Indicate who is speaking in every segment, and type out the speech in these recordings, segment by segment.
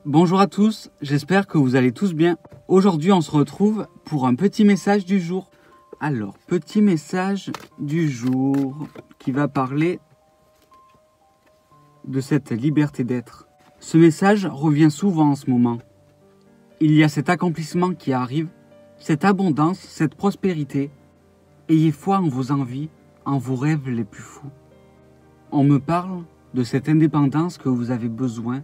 Speaker 1: Bonjour à tous, j'espère que vous allez tous bien. Aujourd'hui, on se retrouve pour un petit message du jour. Alors, petit message du jour qui va parler de cette liberté d'être. Ce message revient souvent en ce moment. Il y a cet accomplissement qui arrive, cette abondance, cette prospérité. Ayez foi en vos envies, en vos rêves les plus fous. On me parle de cette indépendance que vous avez besoin,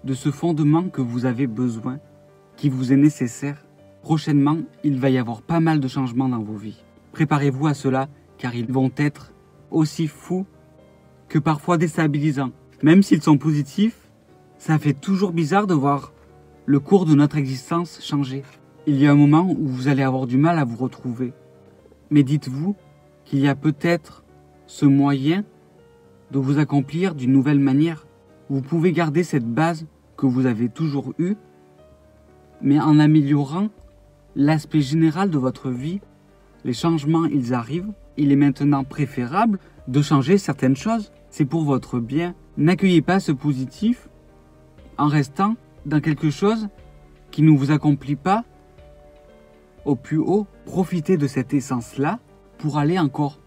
Speaker 1: de ce fondement que vous avez besoin, qui vous est nécessaire. Prochainement, il va y avoir pas mal de changements dans vos vies. Préparez-vous à cela, car ils vont être aussi fous que parfois déstabilisants. Même s'ils sont positifs, ça fait toujours bizarre de voir le cours de notre existence changer. Il y a un moment où vous allez avoir du mal à vous retrouver. Mais dites-vous qu'il y a peut-être ce moyen de vous accomplir d'une nouvelle manière. Vous pouvez garder cette base que vous avez toujours eue, mais en améliorant l'aspect général de votre vie. Les changements, ils arrivent. Il est maintenant préférable de changer certaines choses. C'est pour votre bien. N'accueillez pas ce positif en restant dans quelque chose qui ne vous accomplit pas au plus haut. Profitez de cette essence-là pour aller encore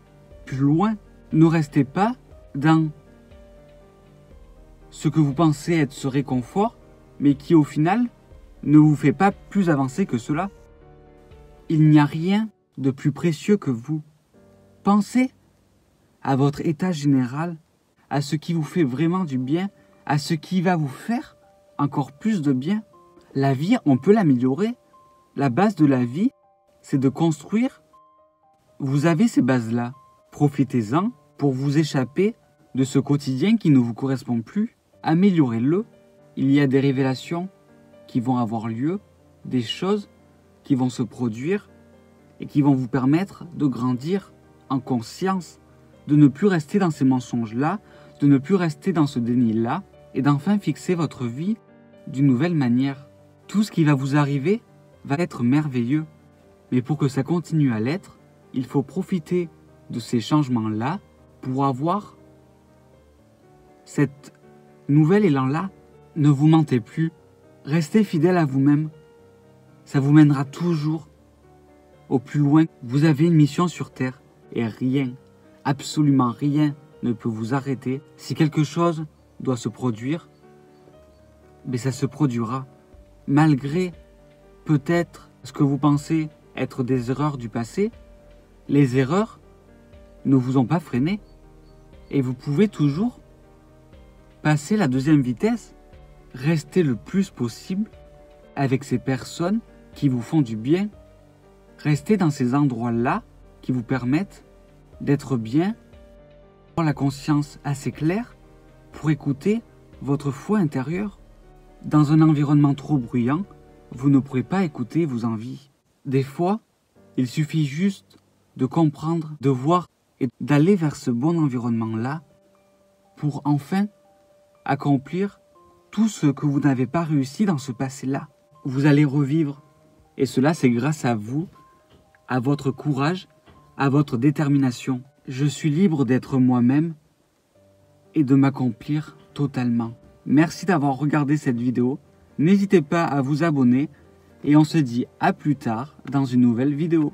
Speaker 1: plus loin. Ne restez pas dans ce que vous pensez être ce réconfort, mais qui au final ne vous fait pas plus avancer que cela. Il n'y a rien de plus précieux que vous. Pensez à votre état général, à ce qui vous fait vraiment du bien, à ce qui va vous faire encore plus de bien. La vie, on peut l'améliorer. La base de la vie, c'est de construire. Vous avez ces bases-là. Profitez-en pour vous échapper de ce quotidien qui ne vous correspond plus. Améliorez-le. Il y a des révélations qui vont avoir lieu, des choses qui vont se produire et qui vont vous permettre de grandir en conscience, de ne plus rester dans ces mensonges-là, de ne plus rester dans ce déni-là et d'enfin fixer votre vie d'une nouvelle manière. Tout ce qui va vous arriver va être merveilleux. Mais pour que ça continue à l'être, il faut profiter de ces changements-là pour avoir cette nouvel élan-là. Ne vous mentez plus. Restez fidèle à vous-même. Ça vous mènera toujours au plus loin. Vous avez une mission sur Terre et rien, absolument rien ne peut vous arrêter. Si quelque chose doit se produire, mais ça se produira. Malgré peut-être ce que vous pensez être des erreurs du passé, les erreurs ne vous ont pas freiné. Et vous pouvez toujours passer la deuxième vitesse. Restez le plus possible avec ces personnes qui vous font du bien. Restez dans ces endroits-là qui vous permettent d'être bien, avoir la conscience assez claire pour écouter votre foi intérieure. Dans un environnement trop bruyant, vous ne pourrez pas écouter vos envies. Des fois, il suffit juste de comprendre, de voir et d'aller vers ce bon environnement-là pour enfin accomplir tout ce que vous n'avez pas réussi dans ce passé-là. Vous allez revivre. Et cela, c'est grâce à vous, à votre courage, à votre détermination. Je suis libre d'être moi-même et de m'accomplir totalement. Merci d'avoir regardé cette vidéo. N'hésitez pas à vous abonner et on se dit à plus tard dans une nouvelle vidéo.